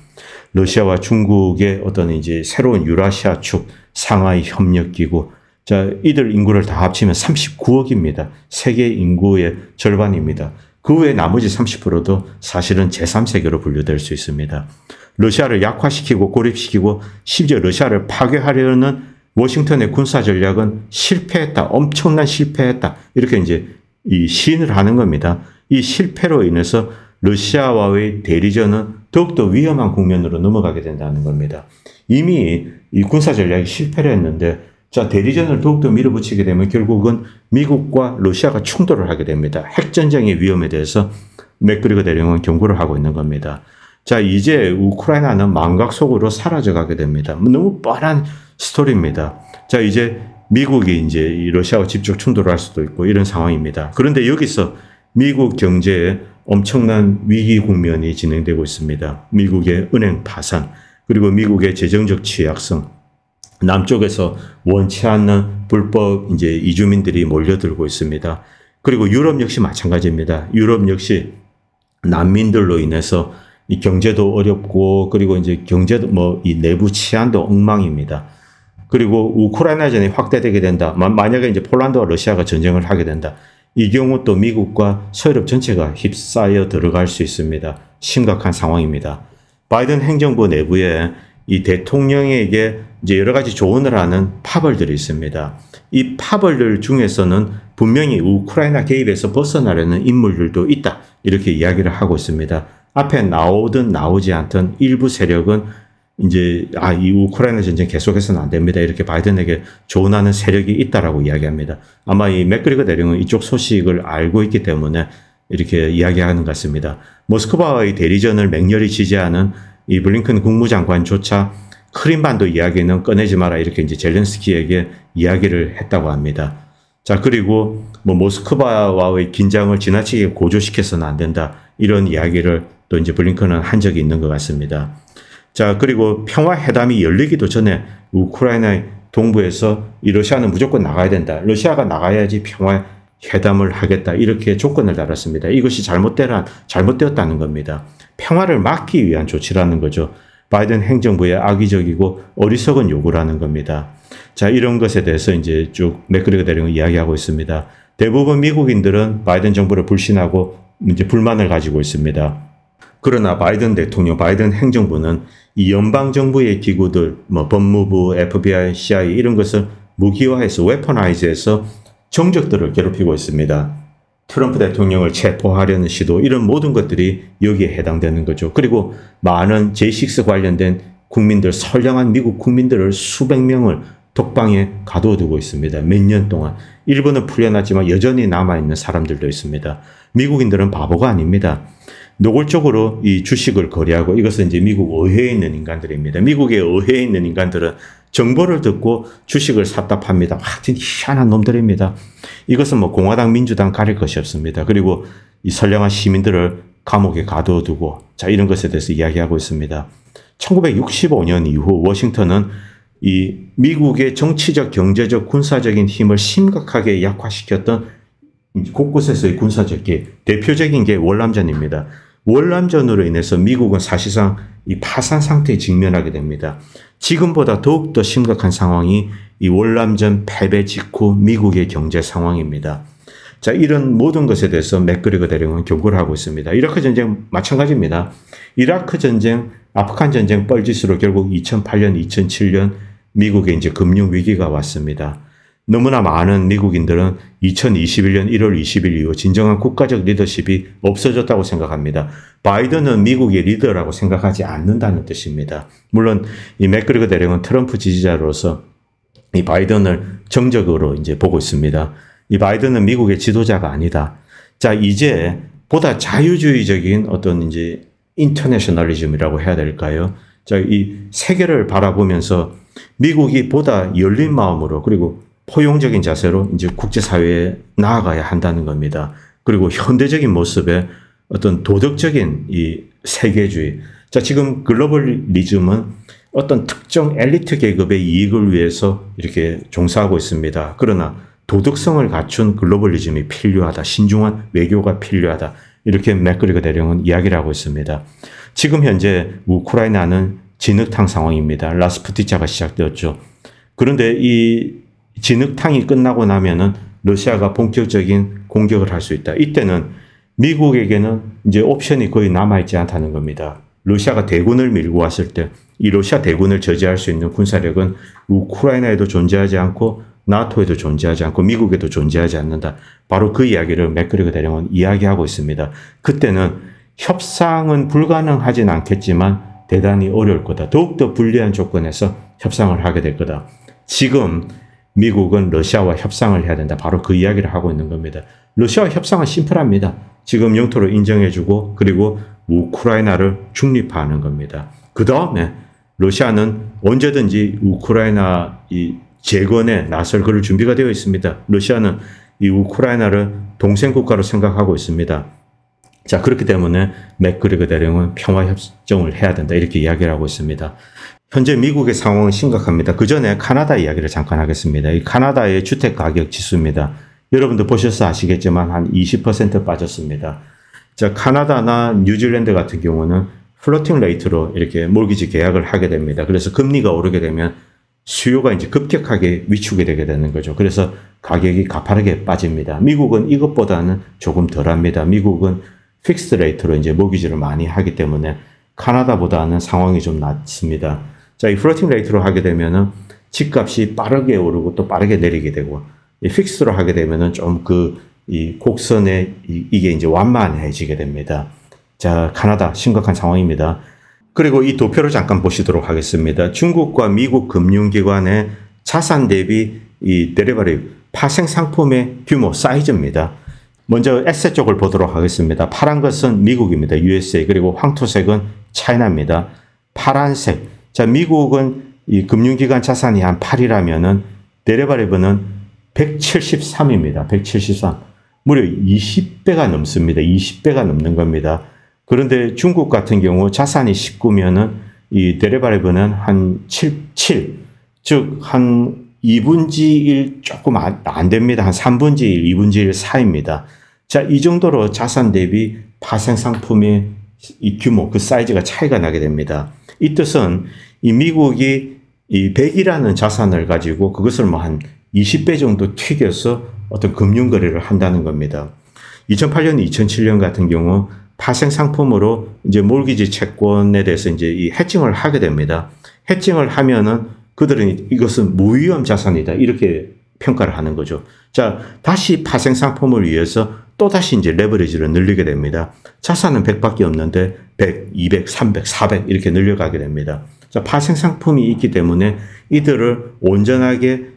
A: 러시아와 중국의 어떤 이제 새로운 유라시아 축, 상하이 협력기구. 자, 이들 인구를 다 합치면 39억입니다. 세계 인구의 절반입니다. 그 외에 나머지 30%도 사실은 제3세계로 분류될 수 있습니다. 러시아를 약화시키고 고립시키고 심지어 러시아를 파괴하려는 워싱턴의 군사 전략은 실패했다. 엄청난 실패했다. 이렇게 이제 이 시인을 하는 겁니다. 이 실패로 인해서 러시아와의 대리전은 더욱더 위험한 국면으로 넘어가게 된다는 겁니다. 이미 이 군사 전략이 실패를 했는데, 자, 대리전을 더욱더 밀어붙이게 되면 결국은 미국과 러시아가 충돌을 하게 됩니다. 핵전쟁의 위험에 대해서 맥그리거 대령은 경고를 하고 있는 겁니다. 자, 이제 우크라이나는 망각 속으로 사라져가게 됩니다. 너무 뻔한 스토리입니다. 자, 이제 미국이 이제 러시아와 직접 충돌을 할 수도 있고 이런 상황입니다. 그런데 여기서 미국 경제에 엄청난 위기 국면이 진행되고 있습니다. 미국의 은행 파산, 그리고 미국의 재정적 취약성, 남쪽에서 원치 않는 불법 이제 이주민들이 몰려들고 있습니다. 그리고 유럽 역시 마찬가지입니다. 유럽 역시 난민들로 인해서 이 경제도 어렵고, 그리고 이제 경제도 이 내부 치안도 엉망입니다. 그리고 우크라이나전이 확대되게 된다. 만약에 이제 폴란드와 러시아가 전쟁을 하게 된다. 이 경우 또 미국과 서유럽 전체가 휩싸여 들어갈 수 있습니다. 심각한 상황입니다. 바이든 행정부 내부에 이 대통령에게 이제 여러 가지 조언을 하는 파벌들이 있습니다. 이 파벌들 중에서는 분명히 우크라이나 개입에서 벗어나려는 인물들도 있다. 이렇게 이야기를 하고 있습니다. 앞에 나오든 나오지 않든 일부 세력은 이제 이 우크라이나 전쟁 계속해서는 안 됩니다. 이렇게 바이든에게 조언하는 세력이 있다라고 이야기합니다. 아마 이 맥그리거 대령은 이쪽 소식을 알고 있기 때문에 이렇게 이야기하는 것 같습니다. 모스크바와의 대리전을 맹렬히 지지하는 이 블링컨 국무장관조차 크림반도 이야기는 꺼내지 마라, 이렇게 이제 젤렌스키에게 이야기를 했다고 합니다. 자, 그리고 모스크바와의 긴장을 지나치게 고조시켜서는 안 된다, 이런 이야기를 또 이제 블링컨은 한 적이 있는 것 같습니다. 자, 그리고 평화회담이 열리기도 전에 우크라이나의 동부에서 이 러시아는 무조건 나가야 된다. 러시아가 나가야지 평화에 회담을 하겠다 이렇게 조건을 달았습니다. 이것이 잘못되었다는 겁니다. 평화를 막기 위한 조치라는 거죠. 바이든 행정부의 악의적이고 어리석은 요구라는 겁니다. 자, 이런 것에 대해서 이제 쭉 맥그리거 대령은 이야기하고 있습니다. 대부분 미국인들은 바이든 정부를 불신하고 이제 불만을 가지고 있습니다. 그러나 바이든 대통령, 바이든 행정부는 이 연방 정부의 기구들, 뭐 법무부, FBI, CIA 이런 것을 무기화해서 웨퍼나이즈해서 정적들을 괴롭히고 있습니다. 트럼프 대통령을 체포하려는 시도, 이런 모든 것들이 여기에 해당되는 거죠. 그리고 많은 J6 관련된 국민들, 선량한 미국 국민들을 수백 명을 독방에 가둬두고 있습니다. 몇 년 동안. 일부는 풀려났지만 여전히 남아있는 사람들도 있습니다. 미국인들은 바보가 아닙니다. 노골적으로 이 주식을 거래하고, 이것은 이제 미국 의회에 있는 인간들입니다. 미국의 의회에 있는 인간들은 정보를 듣고 주식을 샀다 팝니다. 하여튼 희한한 놈들입니다. 이것은 뭐 공화당, 민주당 가릴 것이 없습니다. 그리고 이 선량한 시민들을 감옥에 가둬두고, 자, 이런 것에 대해서 이야기하고 있습니다. 1965년 이후 워싱턴은 이 미국의 정치적, 경제적, 군사적인 힘을 심각하게 약화시켰던 곳곳에서의 군사적 개입, 대표적인 게 월남전입니다. 월남전으로 인해서 미국은 사실상 이 파산 상태에 직면하게 됩니다. 지금보다 더욱더 심각한 상황이 이 월남전 패배 직후 미국의 경제 상황입니다. 자, 이런 모든 것에 대해서 맥그리거 대령은 경고를 하고 있습니다. 이라크 전쟁 마찬가지입니다. 이라크 전쟁, 아프간 전쟁 뻘짓으로 결국 2008년, 2007년 미국에 이제 금융 위기가 왔습니다. 너무나 많은 미국인들은 2021년 1월 20일 이후 진정한 국가적 리더십이 없어졌다고 생각합니다. 바이든은 미국의 리더라고 생각하지 않는다는 뜻입니다. 물론 이 맥그리거 대령은 트럼프 지지자로서 이 바이든을 정적으로 이제 보고 있습니다. 이 바이든은 미국의 지도자가 아니다. 자, 이제 보다 자유주의적인 어떤 이제 인터내셔널리즘이라고 해야 될까요? 자, 이 세계를 바라보면서 미국이 보다 열린 마음으로, 그리고 포용적인 자세로 이제 국제사회에 나아가야 한다는 겁니다. 그리고 현대적인 모습의 어떤 도덕적인 이 세계주의. 자, 지금 글로벌리즘은 어떤 특정 엘리트 계급의 이익을 위해서 이렇게 종사하고 있습니다. 그러나 도덕성을 갖춘 글로벌리즘이 필요하다. 신중한 외교가 필요하다. 이렇게 맥그리거 대령은 이야기를 하고 있습니다. 지금 현재 우크라이나는 진흙탕 상황입니다. 라스푸티차가 시작되었죠. 그런데 이 진흙탕이 끝나고 나면은 러시아가 본격적인 공격을 할 수 있다. 이때는 미국에게는 이제 옵션이 거의 남아있지 않다는 겁니다. 러시아가 대군을 밀고 왔을 때 이 러시아 대군을 저지할 수 있는 군사력은 우크라이나에도 존재하지 않고 나토에도 존재하지 않고 미국에도 존재하지 않는다. 바로 그 이야기를 맥그리거 대령은 이야기하고 있습니다. 그때는 협상은 불가능하진 않겠지만 대단히 어려울 거다. 더욱더 불리한 조건에서 협상을 하게 될 거다. 지금 미국은 러시아와 협상을 해야 된다. 바로 그 이야기를 하고 있는 겁니다. 러시아와 협상은 심플합니다. 지금 영토를 인정해주고 그리고 우크라이나를 중립화하는 겁니다. 그 다음에 러시아는 언제든지 우크라이나 이 재건에 나설 그럴 준비가 되어 있습니다. 러시아는 이 우크라이나를 동생국가로 생각하고 있습니다. 자, 그렇기 때문에 맥그리거 대령은 평화협정을 해야 된다. 이렇게 이야기를 하고 있습니다. 현재 미국의 상황은 심각합니다. 그 전에 카나다 이야기를 잠깐 하겠습니다. 이 카나다의 주택가격 지수입니다. 여러분도 보셔서 아시겠지만 한 20% 빠졌습니다. 자, 카나다나 뉴질랜드 같은 경우는 플로팅 레이트로 이렇게 몰기지 계약을 하게 됩니다. 그래서 금리가 오르게 되면 수요가 이제 급격하게 위축이 되게 되는 거죠. 그래서 가격이 가파르게 빠집니다. 미국은 이것보다는 조금 덜합니다. 미국은 픽스드 레이트로 이제 모기지를 많이 하기 때문에 카나다보다는 상황이 좀 낫습니다. 자, 이 플로팅 레이트로 하게 되면은 집값이 빠르게 오르고 또 빠르게 내리게 되고, 이 픽스로 하게 되면은 좀 이 곡선에 이게 이제 완만해지게 됩니다. 자, 카나다 심각한 상황입니다. 그리고 이 도표를 잠깐 보시도록 하겠습니다. 중국과 미국 금융기관의 자산 대비 이 데리버리브 파생 상품의 규모 사이즈입니다. 먼저 에셋 쪽을 보도록 하겠습니다. 파란 것은 미국입니다. USA. 그리고 황토색은 차이나입니다. 파란색. 자, 미국은 이 금융기관 자산이 한 8이라면은 데리버리브는 173입니다. 173. 무려 20배가 넘습니다. 20배가 넘는 겁니다. 그런데 중국 같은 경우 자산이 19면은 이 데리버리브는 한 7, 즉 한 2분지 1 조금 안 됩니다. 한 3분지 1, 2분지 1 사이입니다. 자, 이 정도로 자산 대비 파생 상품의 이 규모, 그 사이즈가 차이가 나게 됩니다. 이 뜻은 이 미국이 이 100이라는 자산을 가지고 그것을 뭐 한 20배 정도 튀겨서 어떤 금융 거래를 한다는 겁니다. 2008년, 2007년 같은 경우 파생 상품으로 이제 몰기지 채권에 대해서 이제 이 해칭을 하게 됩니다. 해칭을 하면은 그들은 이것은 무위험 자산이다, 이렇게 평가를 하는 거죠. 자, 다시 파생 상품을 위해서 또다시 이제 레버리지를 늘리게 됩니다. 자산은 100밖에 없는데 100, 200, 300, 400 이렇게 늘려가게 됩니다. 자, 파생 상품이 있기 때문에 이들을 온전하게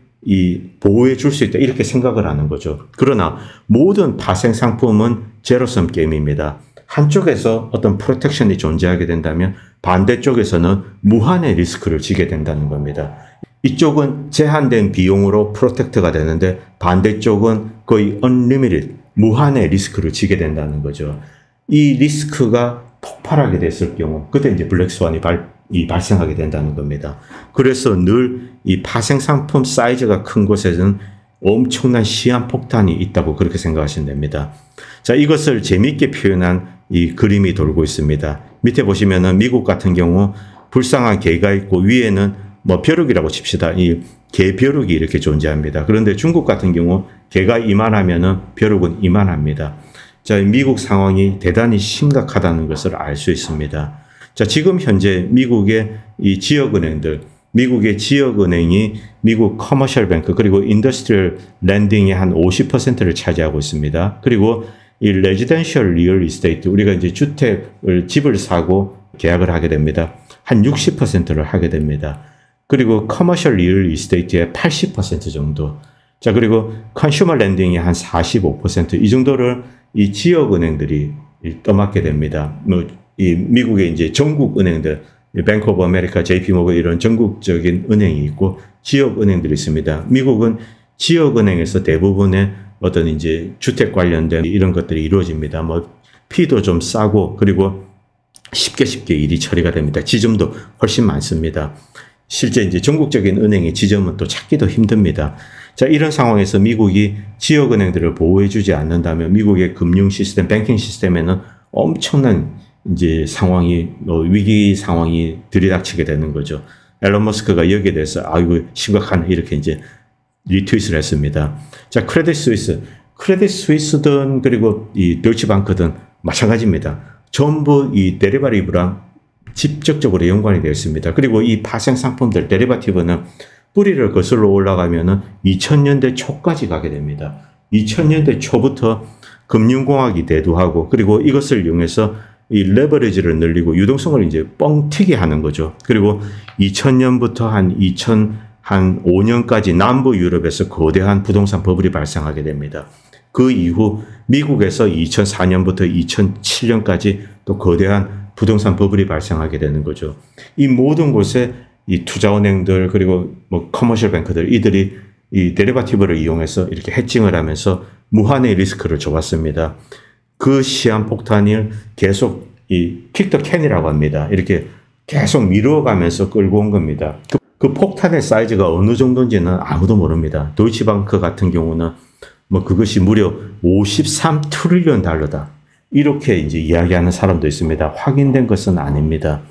A: 보호해 줄 수 있다, 이렇게 생각을 하는 거죠. 그러나 모든 파생 상품은 제로섬 게임입니다. 한쪽에서 어떤 프로텍션이 존재하게 된다면 반대쪽에서는 무한의 리스크를 지게 된다는 겁니다. 이쪽은 제한된 비용으로 프로텍트가 되는데 반대쪽은 거의 unlimited, 무한의 리스크를 지게 된다는 거죠. 이 리스크가 폭발하게 됐을 경우 그때 이제 블랙스완이 발생하게 된다는 겁니다. 그래서 늘 이 파생 상품 사이즈가 큰 곳에는 엄청난 시한폭탄이 있다고 그렇게 생각하시면 됩니다. 자, 이것을 재미있게 표현한 이 그림이 돌고 있습니다. 밑에 보시면은 미국 같은 경우 불쌍한 개가 있고 위에는 뭐 벼룩이라고 칩시다. 이 개 벼룩이 이렇게 존재합니다. 그런데 중국 같은 경우 개가 이만하면은 벼룩은 이만합니다. 자, 미국 상황이 대단히 심각하다는 것을 알 수 있습니다. 자, 지금 현재 미국의 이 지역은행들, 미국의 지역은행이 미국 커머셜 뱅크 그리고 인더스트리얼 랜딩의 한 50%를 차지하고 있습니다. 그리고 이 레지던셜 리얼 이스테이트, 우리가 이제 집을 사고 계약을 하게 됩니다. 한 60%를 하게 됩니다. 그리고 커머셜 리얼 이스테이트의 80% 정도. 자, 그리고 컨슈머 랜딩의 한 45%, 이 정도를 이 지역은행들이 떠맡게 됩니다. 이 미국의 이제 전국 은행들, 뱅크 오브 아메리카, JP 모건 이런 전국적인 은행이 있고 지역 은행들이 있습니다. 미국은 지역 은행에서 대부분의 어떤 이제 주택 관련된 이런 것들이 이루어집니다. 뭐 피도 좀 싸고 그리고 쉽게 일이 처리가 됩니다. 지점도 훨씬 많습니다. 실제 이제 전국적인 은행의 지점은 또 찾기도 힘듭니다. 자, 이런 상황에서 미국이 지역 은행들을 보호해 주지 않는다면 미국의 금융 시스템, 뱅킹 시스템에는 엄청난 이제 위기 상황이 들이닥치게 되는 거죠. 앨런 머스크가 여기에 대해서 아이고 심각하네 이렇게 이제 리트윗을 했습니다. 자, 크레딧 스위스든 그리고 이 도이치방크든 마찬가지입니다. 전부 이 데리바티브랑 직접적으로 연관이 되어 있습니다. 그리고 이 파생 상품들 데리바티브는 뿌리를 거슬러 올라가면은 2000년대 초까지 가게 됩니다. 2000년대 초부터 금융공학이 대두하고 그리고 이것을 이용해서 이 레버리지를 늘리고 유동성을 이제 뻥튀기 하는 거죠. 그리고 2000년부터 한 2005년까지 남부 유럽에서 거대한 부동산 버블이 발생하게 됩니다. 그 이후 미국에서 2004년부터 2007년까지 또 거대한 부동산 버블이 발생하게 되는 거죠. 이 모든 곳에 이 투자은행들 그리고 뭐 커머셜 뱅크들 이들이 이 데리바티브를 이용해서 이렇게 해칭을 하면서 무한의 리스크를 줘왔습니다. 그 시한폭탄을 계속 이 킥 더 캔이라고 합니다. 이렇게 계속 미루어가면서 끌고 온 겁니다. 그 폭탄의 사이즈가 어느 정도인지는 아무도 모릅니다. 도이치방크 같은 경우는 뭐 그것이 무려 53 트릴리언 달러다. 이렇게 이제 이야기하는 사람도 있습니다. 확인된 것은 아닙니다.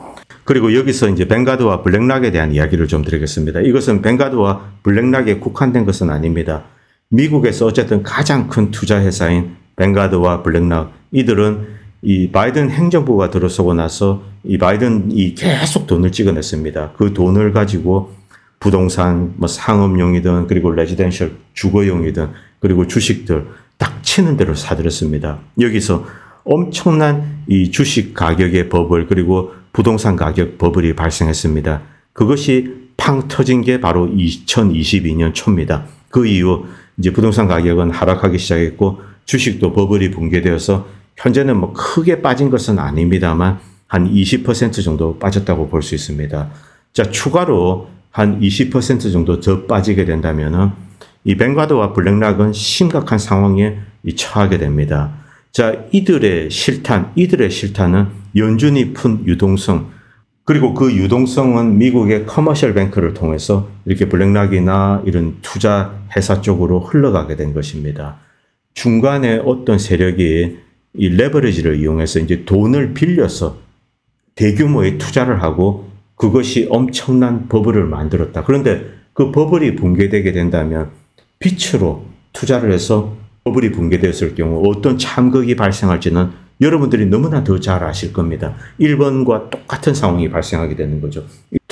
A: 그리고 여기서 이제 뱅가드와 블랙락에 대한 이야기를 좀 드리겠습니다. 이것은 뱅가드와 블랙락에 국한된 것은 아닙니다. 미국에서 어쨌든 가장 큰 투자 회사인 뱅가드와 블랙락, 이들은 이 바이든 행정부가 들어서고 나서 이 바이든이 계속 돈을 찍어냈습니다. 그 돈을 가지고 부동산, 뭐 상업용이든 그리고 레지던셜 주거용이든 그리고 주식들 딱 치는 대로 사들였습니다. 여기서 엄청난 이 주식 가격의 버블 그리고 부동산 가격 버블이 발생했습니다. 그것이 팡 터진 게 바로 2022년 초입니다. 그 이후 이제 부동산 가격은 하락하기 시작했고 주식도 버블이 붕괴되어서 현재는 뭐 크게 빠진 것은 아닙니다만 한 20% 정도 빠졌다고 볼 수 있습니다. 자, 추가로 한 20% 정도 더 빠지게 된다면은 이 뱅가드와 블랙락은 심각한 상황에 처하게 됩니다. 자, 이들의 실탄은 연준이 푼 유동성, 그리고 그 유동성은 미국의 커머셜 뱅크를 통해서 이렇게 블랙락이나 이런 투자 회사 쪽으로 흘러가게 된 것입니다. 중간에 어떤 세력이 이 레버리지를 이용해서 이제 돈을 빌려서 대규모의 투자를 하고 그것이 엄청난 버블을 만들었다. 그런데 그 버블이 붕괴되게 된다면 빛으로 투자를 해서 버블이 붕괴되었을 경우 어떤 참극이 발생할지는 여러분들이 너무나 더 잘 아실 겁니다. 1번과 똑같은 상황이 발생하게 되는 거죠.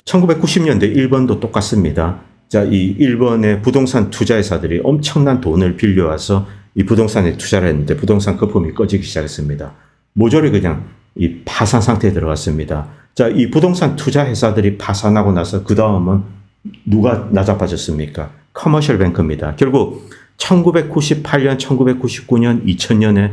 A: 1990년대 1번도 똑같습니다. 자, 이 1번의 부동산 투자회사들이 엄청난 돈을 빌려와서 이 부동산에 투자를 했는데 부동산 거품이 꺼지기 시작했습니다. 모조리 그냥 이 파산 상태에 들어갔습니다. 자, 이 부동산 투자회사들이 파산하고 나서 그 다음은 누가 나자빠졌습니까? 커머셜 뱅크입니다. 결국 1998년, 1999년, 2000년에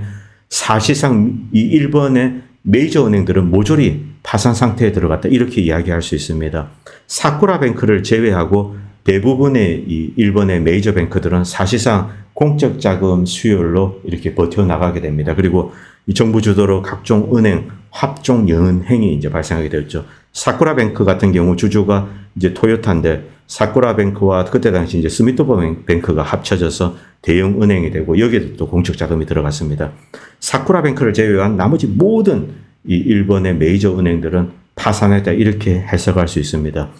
A: 사실상 이 일본의 메이저 은행들은 모조리 파산 상태에 들어갔다. 이렇게 이야기할 수 있습니다. 사쿠라뱅크를 제외하고 대부분의 이 일본의 메이저 뱅크들은 사실상 공적 자금 수요로 이렇게 버텨나가게 됩니다. 그리고 이 정부 주도로 각종 은행, 합종 연행이 이제 발생하게 되었죠. 사쿠라뱅크 같은 경우 주주가 이제 토요타인데 사쿠라뱅크와 그때 당시 이제 스미토뱅크가 합쳐져서 대형 은행이 되고 여기에도 또 공적 자금이 들어갔습니다. 사쿠라뱅크를 제외한 나머지 모든 이 일본의 메이저 은행들은 파산했다 이렇게 해석할 수 있습니다.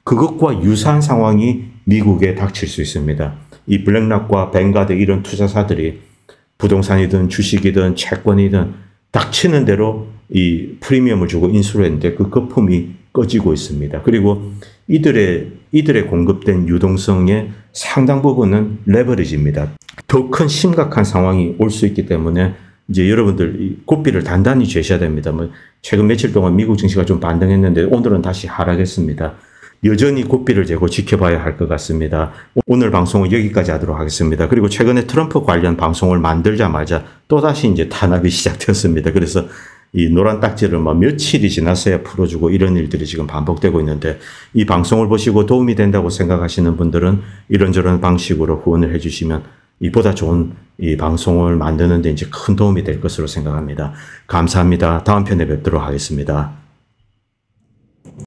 A: 그것과 유사한 상황이 미국에 닥칠 수 있습니다. 이 블랙락과 뱅가드 이런 투자사들이 부동산이든 주식이든 채권이든 닥치는 대로 이 프리미엄을 주고 인수를 했는데 그 거품이 꺼지고 있습니다. 그리고 이들의 공급된 유동성의 상당 부분은 레버리지입니다. 더 큰 심각한 상황이 올 수 있기 때문에 이제 여러분들 이 고삐를 단단히 죄셔야 됩니다. 최근 며칠 동안 미국 증시가 좀 반등했는데 오늘은 다시 하락했습니다. 여전히 고삐를 재고 지켜봐야 할 것 같습니다. 오늘 방송은 여기까지 하도록 하겠습니다. 그리고 최근에 트럼프 관련 방송을 만들자마자 또다시 이제 탄압이 시작되었습니다. 그래서 이 노란 딱지를 며칠이 지났어야 풀어주고 이런 일들이 지금 반복되고 있는데 이 방송을 보시고 도움이 된다고 생각하시는 분들은 이런저런 방식으로 후원을 해주시면 이보다 좋은 이 방송을 만드는 데 이제 큰 도움이 될 것으로 생각합니다. 감사합니다. 다음 편에 뵙도록 하겠습니다.